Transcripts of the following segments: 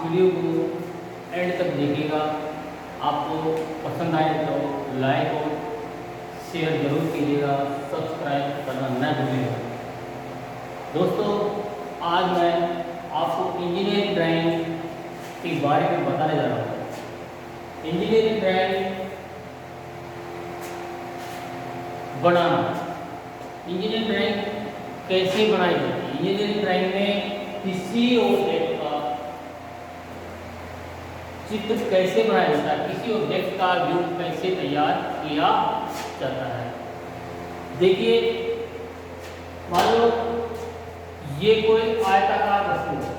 Video को and तक देखिएगा। आपको पसंद आए तो लाइक और शेयर जरूर कीजिएगा, सब्सक्राइब करना न भूलिएगा। दोस्तों, आज मैं आपको इंजीनियरिंग ड्राइंग के बारे में बताने जा रहा हूँ। इंजीनियरिंग ड्राइंग बनाना, इंजीनियरिंग ड्राइंग कैसे बनाई जाती है। इंजीनियरिंग ड्राइंग में किसी ऑब्जेक्ट का चित्र कैसे बनाया जाता है, किसी ऑब्जेक्ट का व्यू कैसे तैयार किया जाता है। देखिए, मान लो ये कोई आयताकार वस्तु है,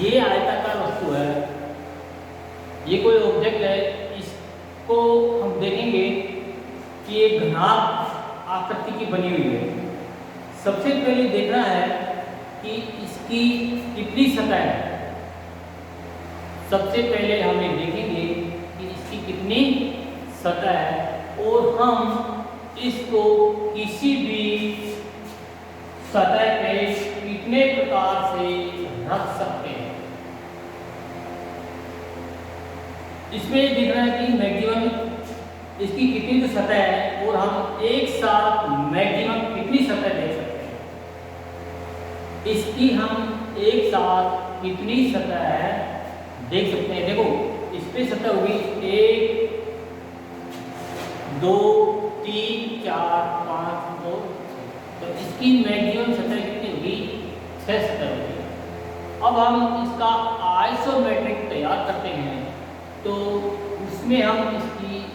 ये आयताकार वस्तु है, ये कोई ऑब्जेक्ट है। इसको हम देखेंगे कि ये घनाभ आकृति की बनी हुई है। सबसे पहले देखना है कि इसकी कितनी सतह है। सबसे पहले हम ये देखेंगे कि इसकी कितनी सतह है और हम इसको किसी भी सतह पे कितने प्रकार से रख सकते हैं। इसमें देखना है कि मैक्सिमम इसकी कितनी तो सतह है और हम एक साथ मैक्सिमम कितनी सतह देख सकते हैं। इसकी हम एक साथ कितनी सतह है देख सकते हैं। देखो, इस पे सतह होगी 1 2 3 4 5 2, तो इसकी मैक्सिमम सतह कितनी होगी? 6 सतह होगी। अब हम इसका आइसोमेट्रिक तैयार करते हैं, तो उसमें हम इसकी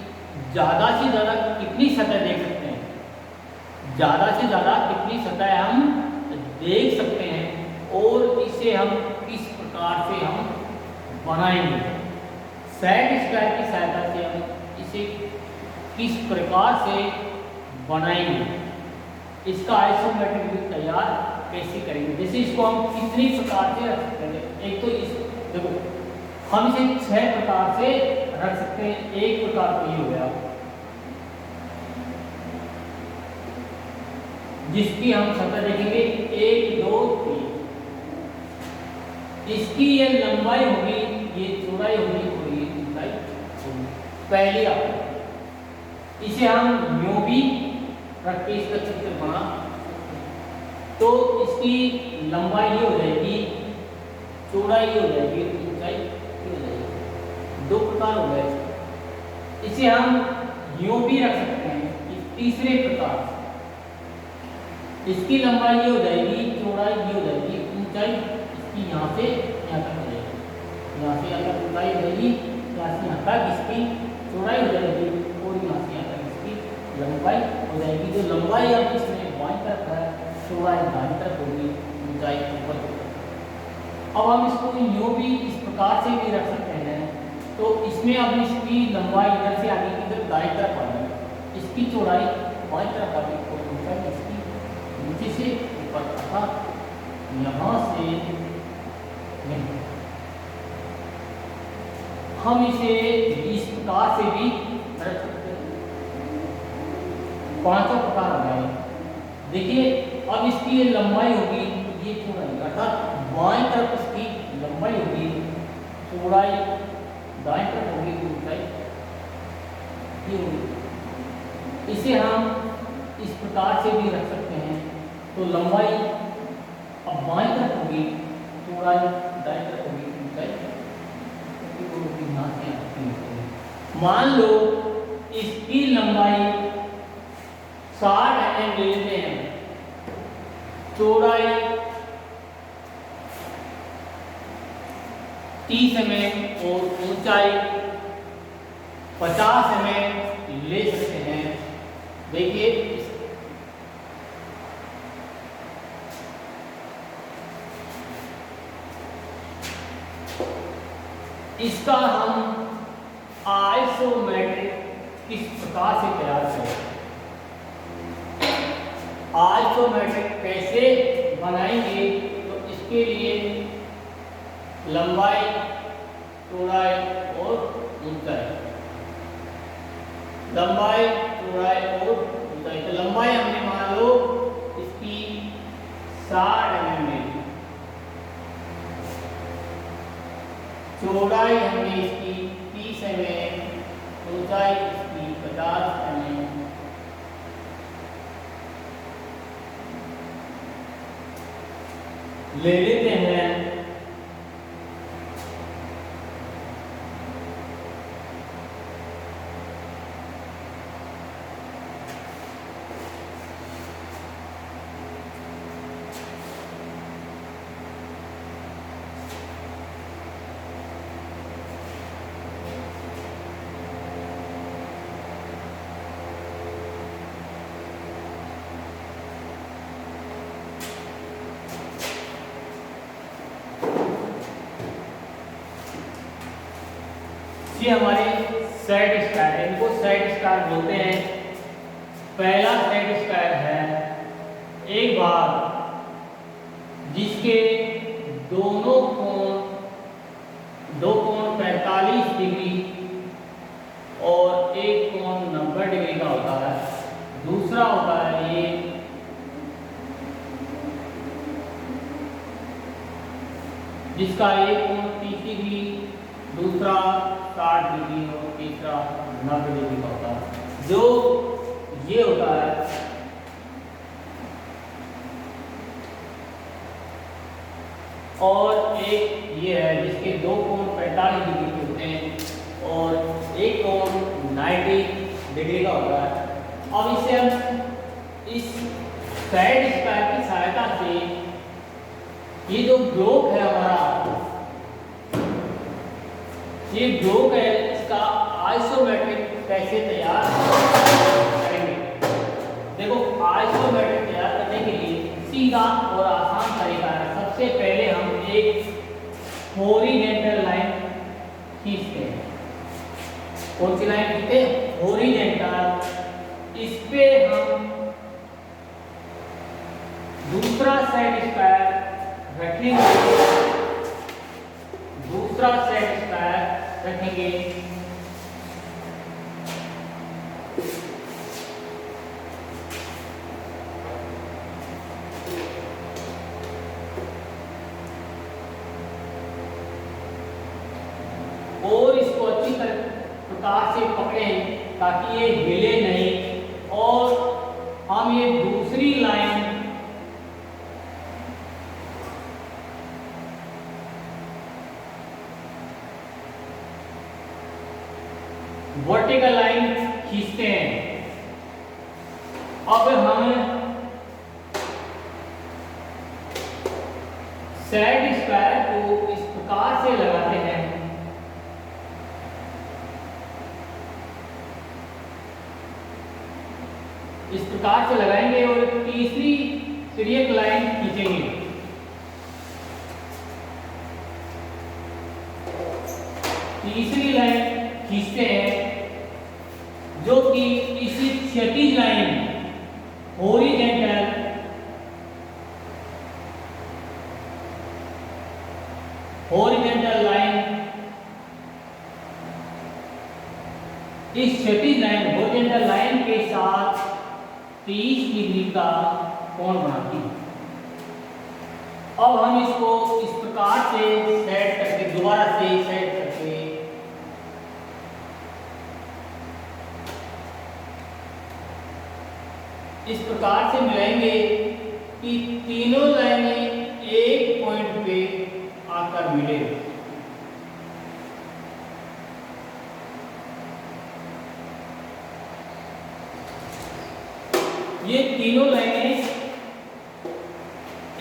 ज़्यादा से ज़्यादा कितनी सतह देख सकते हैं, ज़्यादा से ज़्यादा कितनी सतह हम देख सकते हैं और इसे हम किस प्रकार से हम बनाएंगे। सेट स्क्वायर की सहायता से हम इसे किस प्रकार से बनाएंगे, इसका आइसोमेट्रिक व्यू तैयार कैसे करेंगे। जैसे इसको हम कितनी प्रकार से रख सकते हैं। एक तो इस देखो, हम इसे 6 प्रकार से रख सकते हैं। एक प्रकार तो ये हो गया जिसकी हम सतह देखेंगे 1 2 3। इसकी ये लंबाई होगी, ये चौड़ाई होगी और ये ऊंचाई होगी। पहली आकृति, इसे हम यूं भी रख के इसका चित्र बना, तो इसकी लंबाई ये हो जाएगी, चौड़ाई ये हो जाएगी, ऊंचाई ये हो जाएगी। 2 प्रकार हो गए। इसे हम यूं भी रख सकते हैं। तीसरे प्रकार, इसकी लंबाई ये हो जाएगी, चौड़ाई ये हो जाएगी, ऊंचाई इसकी यहाँ से यहाँ तक हो जाएगी, यहाँ से यहाँ तक ऊंचाई हो जाएगी, यहाँ से यहाँ तक इसकी चौड़ाई हो जाएगी और यहाँ से यहाँ तक इसकी लंबाई हो जाएगी। जो लंबाई अब इसमें बाईं तरफ है, चौड़ाई दाईं तरफ होगी, ऊंचाई ऊपर होगी। अब हम इसको यूँ भी इस प्रकार से भी रख सकते हैं। तो इसमें अब इसकी लंबाई इधर से आगे की तरफ दाईं तरफ आ गई, इसकी चौड़ाई बाईं तरफ आ गई और ऊंचाई इसकी नीचे से ऊपर, अर्थात यहाँ से नहीं। हम इसे इस प्रकार से भी रख सकते हैं। 5 प्रकार हो गए। देखिए, अब इसकी ये लंबाई होगी, ये चौड़ाई, अर्थात बाईं तरफ इसकी लंबाई होगी, चौड़ाई दाईं तरफ होगी, ऊंचाई ये होगी। इसे हम इस प्रकार से भी रख सकते हैं। तो लंबाई अब बाईं तरफ होगी, चौड़ाई दाईं तरफ होगी, ऊंचाई यहाँ से होगी। मान लो इसकी लंबाई 60 mm लेते हैं, चौड़ाई 30 mm और ऊंचाई 50 mm ले सकते हैं। देखिए, इसका हम आइसोमेट्रिक किस प्रकार से तैयार करें, आइसोमेट्रिक कैसे बनाएंगे। तो इसके लिए लंबाई, चौड़ाई और ऊंचाई, लंबाई, चौड़ाई और ऊंचाई। तो लंबाई हमने मान लो इसकी 60 mm चौड़ाई हमने इसकी 30 mm, ऊंचाई इसकी 50 mm, ले लेते हैं। ये हमारे सेट स्क्वायर है, इनको सेट स्क्वायर बोलते हैं। पहला सेट स्क्वायर है एक भाग जिसके दोनों कोण 45 डिग्री और एक कोण 90 डिग्री का होता है। दूसरा होता है ये जिसका एक कोण 30 डिग्री, दूसरा 60 डिग्री और तीसरा 90 डिग्री का होता है। जो ये होता है और एक ये है जिसके दो कोण 45 डिग्री के होते हैं और एक कोण 90 डिग्री का होता है। अब इसे हम इस साइड स्क्वायर की सहायता से ये जो ब्लॉक है हमारा, ये ब्लॉक है, इसका आइसोमेट्रिक कैसे तैयार करेंगे। देखो आइसोमेट्रिक तैयार करने के लिए सीधा और आसान तरीका है। सबसे पहले हम एक हॉरिजॉन्टल लाइन खींचते हैं। कौन सी लाइन खींचते हैं? हॉरिजॉन्टल। इस पे हम दूसरा सेट स्क्वायर रखेंगे, दूसरा सेट स्क्वायर रखेंगे। और इसको अच्छी तरह प्रकार से पकड़ें ताकि ये हिले नहीं। और हम ये दूसरी लाइन वर्टिकल लाइन खींचते हैं। अब हम सेट स्क्वायर को इस प्रकार से लगाते हैं। इस प्रकार से लगाएंगे और तीसरी तिर्यक लाइन खींचेंगे। तीसरी लाइन खींचते हैं जो कि इसी क्षैतिज लाइन हॉरिजॉन्टल लाइन, इस क्षैतिज लाइन हॉरिजॉन्टल लाइन के साथ 30 डिग्री का कोण बनाती है। अब हम इसको इस प्रकार से सेट करके दोबारा से सेट करके इस प्रकार से मिलाएंगे कि तीनों लाइनें एक पॉइंट पे आकर मिले। ये तीनों लाइनें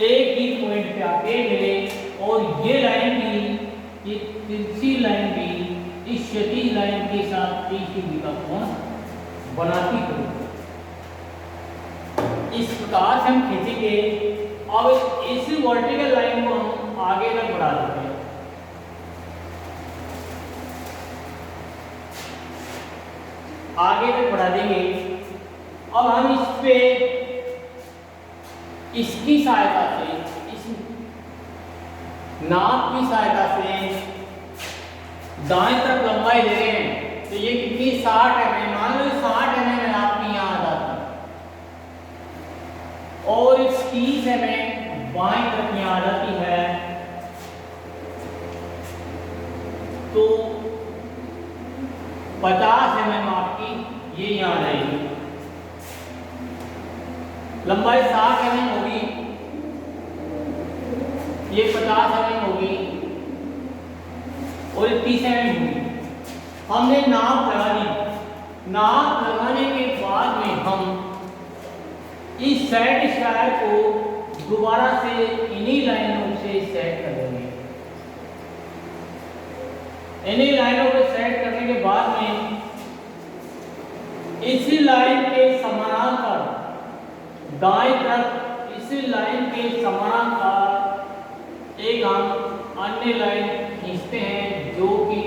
एक ही पॉइंट पे आके मिले और ये लाइन भी, ये तिरछी लाइन भी इस क्षैतिज लाइन के साथ 30 डिग्री का कोण बनाती है। इस प्रकार से हम खींचेंगे। अब इस वर्टिकल लाइन को हम आगे तक बढ़ा देते हैं। आगे तक बढ़ा देंगे। अब हम इस पे इसकी सहायता से, इस नाप की सहायता से दाएं तरफ लंबाई ले रहे हैं। तो ये कितनी 60 mm, मान लो 60 mm आपकी यहाँ आ जाती है और 30 mm बाएं तरफ यहाँ आ जाती है। तो 50 mm आपकी ये यहाँ रहेगी। लंबाई 60 mm होगी, ये 50 mm होगी और ये 30 mm होगी। हमने नाप लगा दी। नाप लगाने के बाद में हम इस सेट स्क्वायर को दोबारा से इन्हीं लाइनों से सेट कर देंगे। इन्हीं लाइनों को सेट करने के बाद में इसी लाइन के समानांतर दाएं तरफ इसी लाइन के समानांतर एक हम अन्य लाइन खींचते हैं जो कि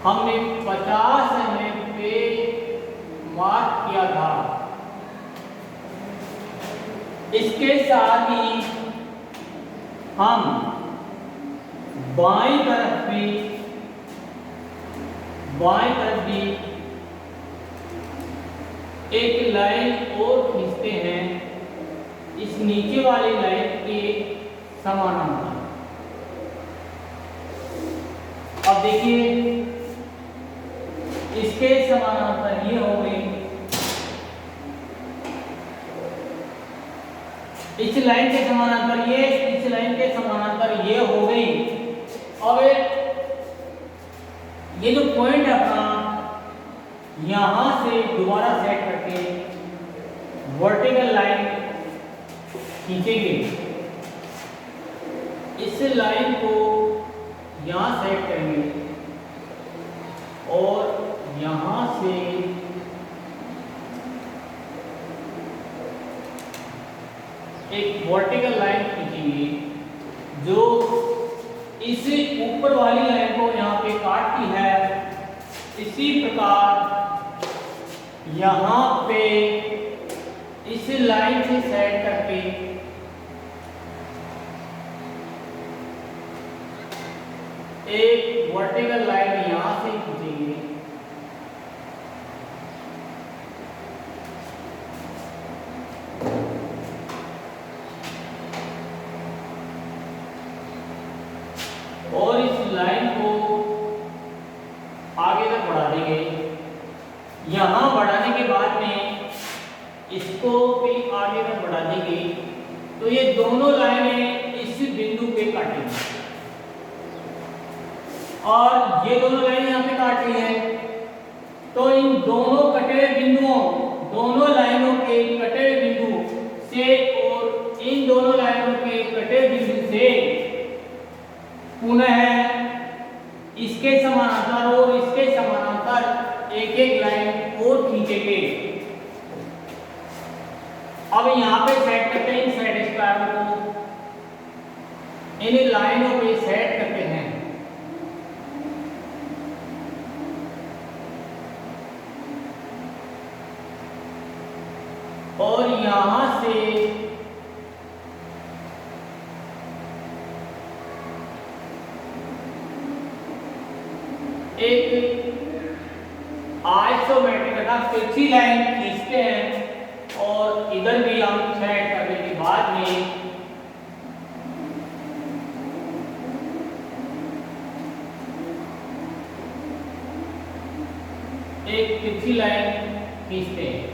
हमने 50 mm पे मार्क किया था। इसके साथ ही हम बाएं तरफ भी एक लाइन और खींचते हैं इस नीचे वाली लाइन के समानांतर। अब देखिए इसके समानांतर ये हो गई, इस लाइन के समानांतर ये, इस लाइन के समानांतर ये हो गई। अब ये जो पॉइंट है अपना यहां से दोबारा सेट करके वर्टिकल लाइन खींचेंगे। इस लाइन को यहां सेट करेंगे और यहां से एक वर्टिकल लाइन खींचेंगे जो इस ऊपर वाली लाइन को यहाँ पे काटती है। इसी प्रकार यहाँ पे इस लाइन से सेट करके एक वर्टिकल लाइन यहाँ से खींचेंगे और इस लाइन को आगे तक बढ़ा देंगे। यहाँ बढ़ाने के बाद में इसको भी आगे तक बढ़ा देंगे तो ये दोनों लाइनें इस बिंदु पे काटेंगी और ये दोनों लाइनें यहाँ पे काट रही है। तो इन दोनों कटे हुए बिंदुओं, दोनों लाइनों के कटे हुए बिंदु से और इन दोनों लाइनों के कटे हुए बिंदु से पुनः इसके समानांतर और इसके समानांतर एक एक लाइन और खींचेंगे। अब यहाँ पे सेट करते हैं इन सेट स्क्वायर को, इन लाइनों पे सेट करते हैं। और यहां से एक आइसोमेट्रिक तथा तिरछी लाइन खींचते हैं और इधर भी हम सेट करने के बाद में एक तिरछी लाइन खींचते हैं।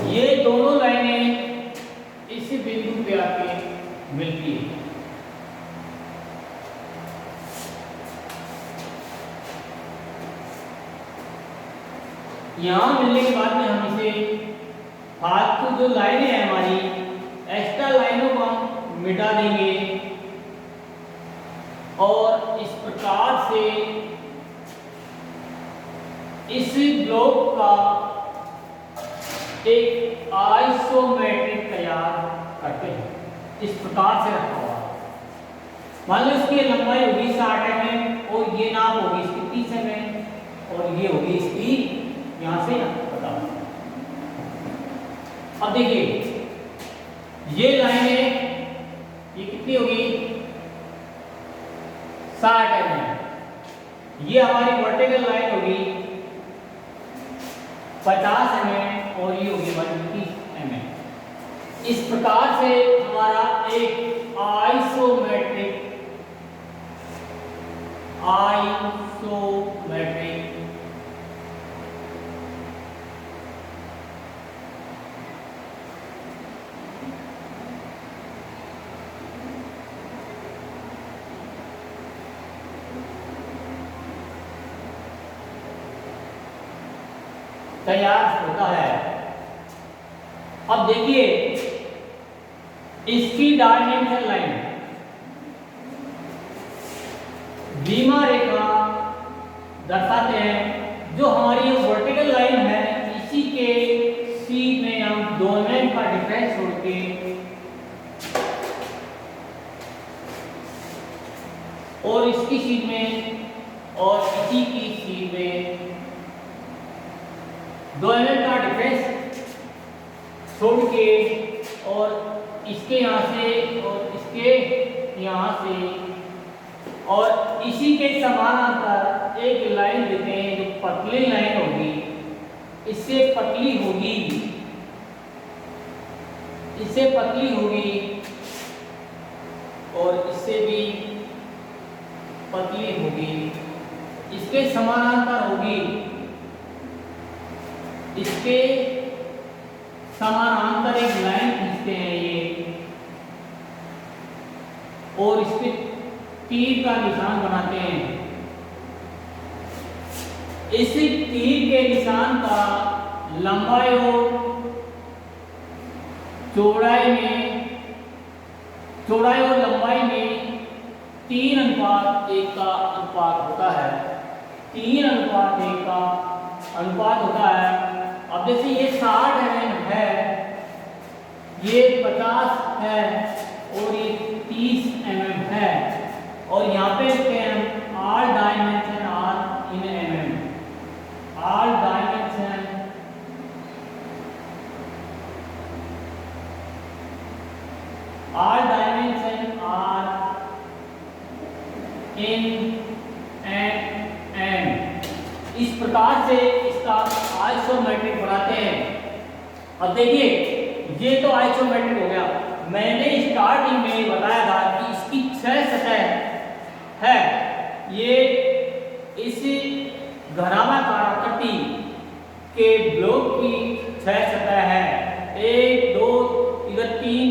ये दोनों लाइनें इसी बिंदु पे आके मिलती है। यहाँ मिलने के बाद में हम इसे फालतू जो लाइनें हैं हमारी एक्स्ट्रा लाइनों को हम मिटा देंगे और इस प्रकार से इस ब्लॉक का एक आइसोमेट्रिक तैयार करते हैं। इस प्रकार से रखा हुआ, मान लो इसकी लंबाई होगी 60 mm और ये नाप होगी इसकी 30 mm और ये होगी इसकी यहां से बताओ। अब देखिए ये लाइनें ये कितनी होगी 60 mm, ये हमारी वर्टिकल लाइन होगी 50 mm और ये होगी 120 mm। इस प्रकार से हमारा एक आइसो आइसोमेट्रिक। तैयार होता है। अब देखिए इसकी डायमेंशन लाइन बीमा रेखा दर्शाते हैं। जो हमारी वर्टिकल लाइन है इसी के सीध में हम दो एमएम का डिफरेंस छोड़ के और इसकी सीध में और इसी की सीध में 2 mm का डिफरेंस छोड़ के और इसके यहाँ से और इसके यहाँ से और इसी के समानांतर एक लाइन देते हैं जो पतली लाइन होगी, इससे पतली होगी, इससे पतली होगी और इससे भी पतली होगी, इसके समानांतर होगी, इसके समानांतर एक लाइन खींचते हैं ये और इस पे तीर का निशान बनाते हैं। इस तीर के निशान का लंबाई और चौड़ाई और लंबाई में 3:1 का अनुपात होता है। 3:1 का अनुपात होता है। अब जैसे ये 60 mm है, ये 50 है और ये 30 mm है और यहाँ पे हम all dimension are in mm, all dimension are in mm। इस प्रकार से इसका आइसोमेट्रिक बनाते हैं। अब देखिए ये तो आइसोमेट्रिक हो गया। मैंने स्टार्टिंग में बताया था कि इसकी 6 सतह है। ये इस घरावाकार आकृति के ब्लॉक की 6 सतह है। 1 2 3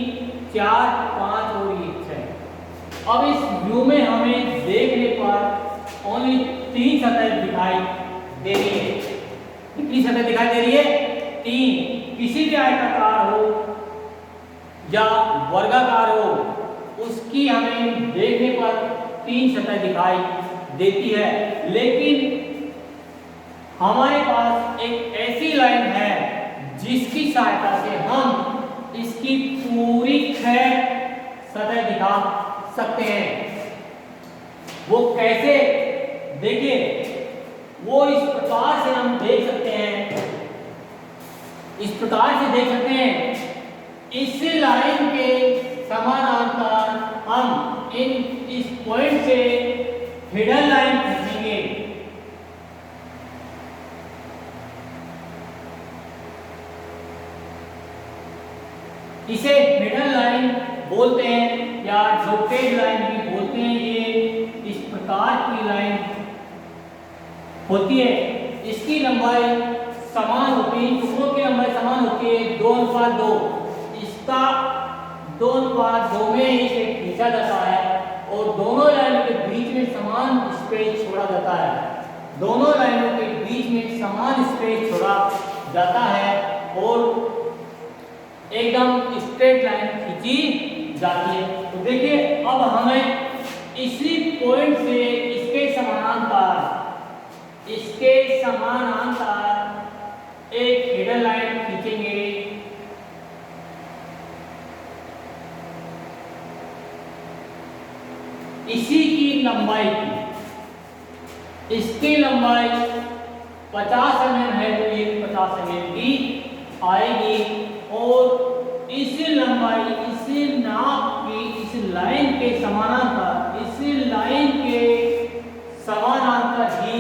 4 5 और ये 6। अब इस व्यू में हमें देखने पर ओनली 3 सतह दिखाई दे रही है। कितनी सतह दिखाई दे रही है? 3। किसी भी आयताकार हो या वर्गाकार हो उसकी हमें देखने पर 3 सतह दिखाई देती है। लेकिन हमारे पास एक ऐसी लाइन है जिसकी सहायता से हम इसकी पूरी 6 सतह दिखा सकते हैं। वो कैसे? देखिए वो इस प्रकार से हम देख सकते हैं, इस प्रकार से देख सकते हैं। इस लाइन के समानांतर हम इस पॉइंट से हिडन लाइन खींचेंगे। इसे हिडन लाइन बोलते हैं या डॉटेड लाइन भी बोलते हैं। ये इस प्रकार की लाइन होती है। इसकी लंबाई समान होती है, टुकड़ों की लंबाई समान होती है 2:2। इसका 2:2 में इसे खींचा जाता है और दोनों लाइनों के बीच में समान स्पेस छोड़ा जाता है। दोनों लाइनों के बीच में समान स्पेस छोड़ा जाता है और एकदम स्ट्रेट लाइन खींची जाती है। तो देखिए अब हमें इसी पॉइंट से इसके समानांतर एक हिडन लाइन खींचेंगे। इसी की लंबाई इसकी लंबाई 50 mm है तो ये 50 mm की आएगी और इस लंबाई इस नाप की इस लाइन के समानांतर ही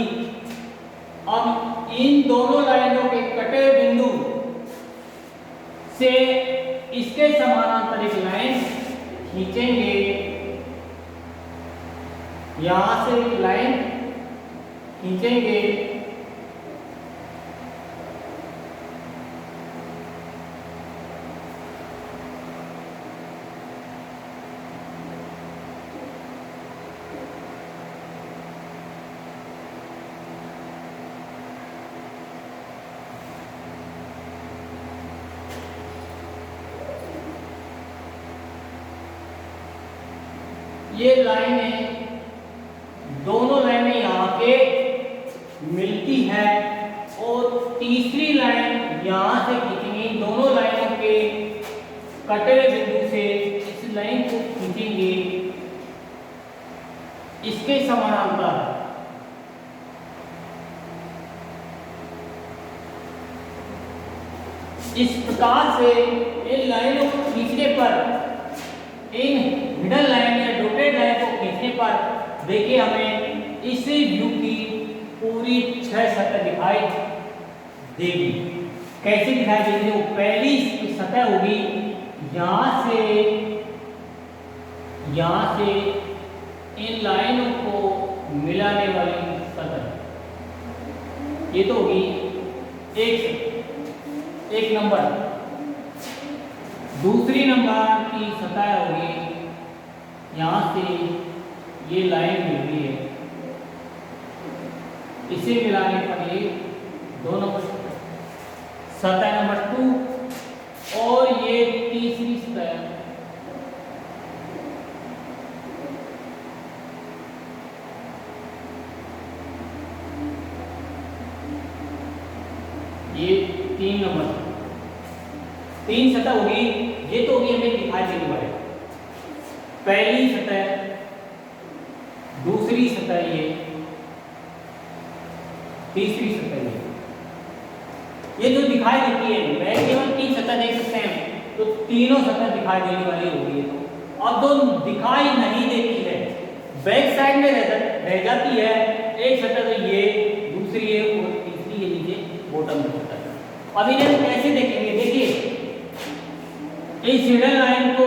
अब इन दोनों लाइनों के कटे बिंदु से इसके समानांतर एक लाइन खींचेंगे यहाँ से एक लाइन खींचेंगे, ये लाइनें दोनों लाइनें यहाँ के मिलती है और तीसरी लाइन यहाँ से खींचेंगे। दोनों लाइनों के कटे हुए बिंदु से इस लाइन को खींचेंगे इसके समानांतर। इस प्रकार से इन लाइनों को खींचने पर, इन हिडन लाइन या डॉटेड लाइन को खींचने पर देखिए हमें इस व्यू की पूरी 6 सतह दिखाई देगी। कैसे दिखाई देगी? वो पहली सतह होगी यहाँ से इन लाइनों को मिलाने वाली सतह, ये तो होगी एक नंबर। दूसरी नंबर की सतह होगी यहाँ से ये लाइन मिल रही है, इसे मिलाने पर ये 2 नंबर सतह नंबर 2। और ये तीसरी सतह, ये 3 नंबर 3 सतह होगी। ये तो होगी हमें दिखाई देने वाले पहली सतह, दूसरी सतह ये, तीसरी सतह ये जो दिखाई देती है, मैं केवल 3 सतह देख सकते हैं तो तीनों सतह दिखाई देने वाली होगी। तो अब जो दिखाई नहीं देती है बैक साइड में रह जाती है एक सतह, तो ये दूसरी है और तीसरी ये नीचे बॉटम में होता है। अब इन्हें हम कैसे देखेंगे? देखिए इस हिडन लाइन को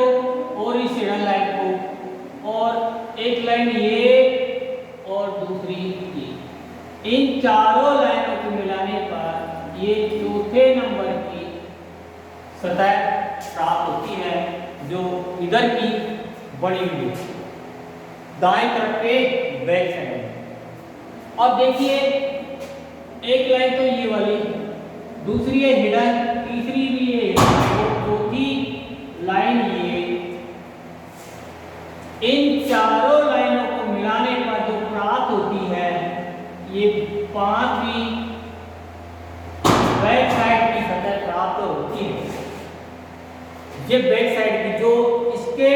और इस हिडन लाइन को, और एक लाइन ये और दूसरी ये, इन चारों लाइनों को मिलाने पर ये चौथे नंबर की सतह प्राप्त होती है, जो इधर की बड़ी हुई दाएं तरफ पे बैक साइड में। अब देखिए एक लाइन तो ये वाली, दूसरी है हिडन, तीसरी भी है, चौथी लाइन ये। इन चारों लाइनों को मिलाने पर जो प्राप्त होती है ये 5वीं बैक साइड की सतह प्राप्त होती है। ये बैक साइड की जो इसके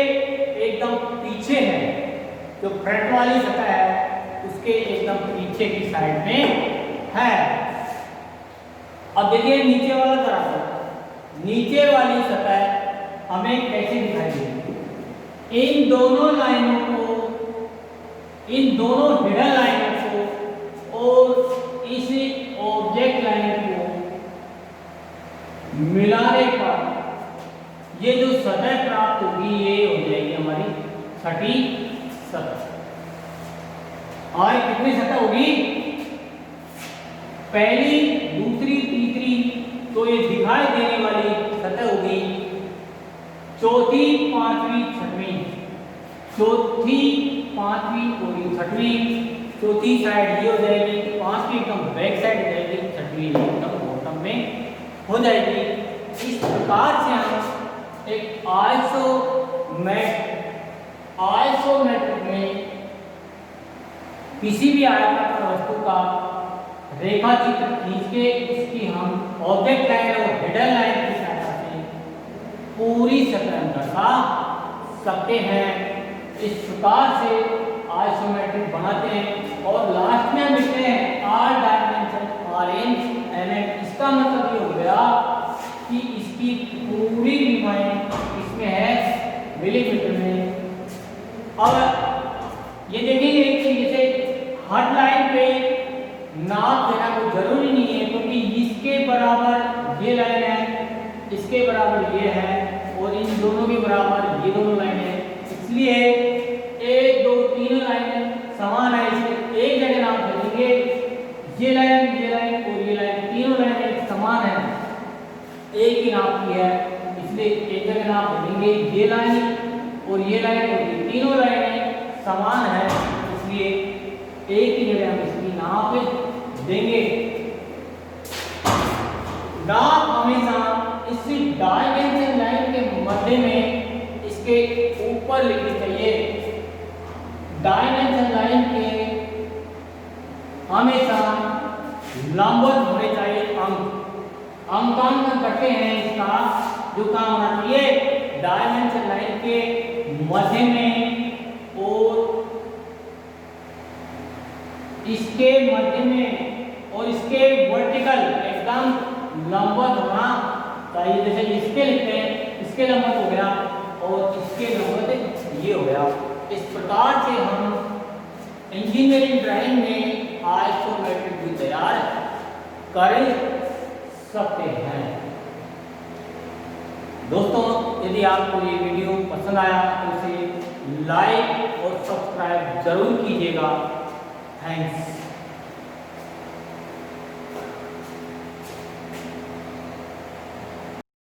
एकदम पीछे है, जो फ्रंट वाली सतह है उसके एकदम पीछे की साइड में है। अब देखिए नीचे वाला तरफ, नीचे वाली सतह हमें कैसे दिखाई देगी? इन दोनों लाइनों को, इन दोनों हिडन लाइनों को और इस ऑब्जेक्ट लाइन को मिलाने पर ये जो सतह प्राप्त होगी ये हो जाएगी हमारी छठी सतह। और कितनी सतह होगी? पहली, दूसरी, तीसरी, तो ये दिखाई देने वाली सतह होगी चौथी, पांचवी, छठवीं, चौथी, पांचवी और छठवीं। चौथी साइड ये हो जाएगी, पांचवी एकदम बैक साइड हो जाएगी, छठवीं एकदम बॉटम में हो जाएगी। इस प्रकार से हम एक आइसोमेट्रिक में किसी भी आयताकार वस्तु का रेखा चित्र खींच के उसकी हम ऑब्जेक्ट लाइन और हिडन लाइन की सहायता से पूरी सतह दर्शा सकते हैं। इस प्रकार से आइसोमेट्रिक बनाते हैं और लास्ट में हम लिखते हैं आर डायमेंशन RN इसका मतलब ये हो गया कि इसकी पूरी लंबाई इसमें है मिलीमीटर में। और ये देखेंगे कि जैसे हर लाइन पे नाप देना कोई जरूरी नहीं है, क्योंकि इसके बराबर ये लाइन है, इसके बराबर ये है और इन दोनों के बराबर ये दोनों लाइन है, इसलिए 1 2 3 लाइनें समान लाइन और ये लाइन और ये तीनों लाइनें समान है, इसलिए एक की जगह हम इसकी नाप देंगे। नाप हमेशा इसी डायमेंशन लाइन के मध्य में इसके ऊपर लिखनी चाहिए। डायमेंशन लाइन के हमेशा लंबवत होने चाहिए अंक। अंकांकन करते हैं इसका जो काम होना चाहिए डायमेंशन लाइन के मध्य में और इसके मध्य में और इसके वर्टिकल एकदम लंबवत होना चाहिए। जैसे इसके लिखते हैं, इसके लंबवत हो गया और इसके लंबवत ये हो गया। इस प्रकार से हम इंजीनियरिंग ड्राइंग में आइसोमेट्रिक भी तैयार कर सकते हैं। दोस्तों, यदि आपको ये वीडियो पसंद आया तो इसे लाइक और सब्सक्राइब जरूर कीजिएगा। थैंक्स।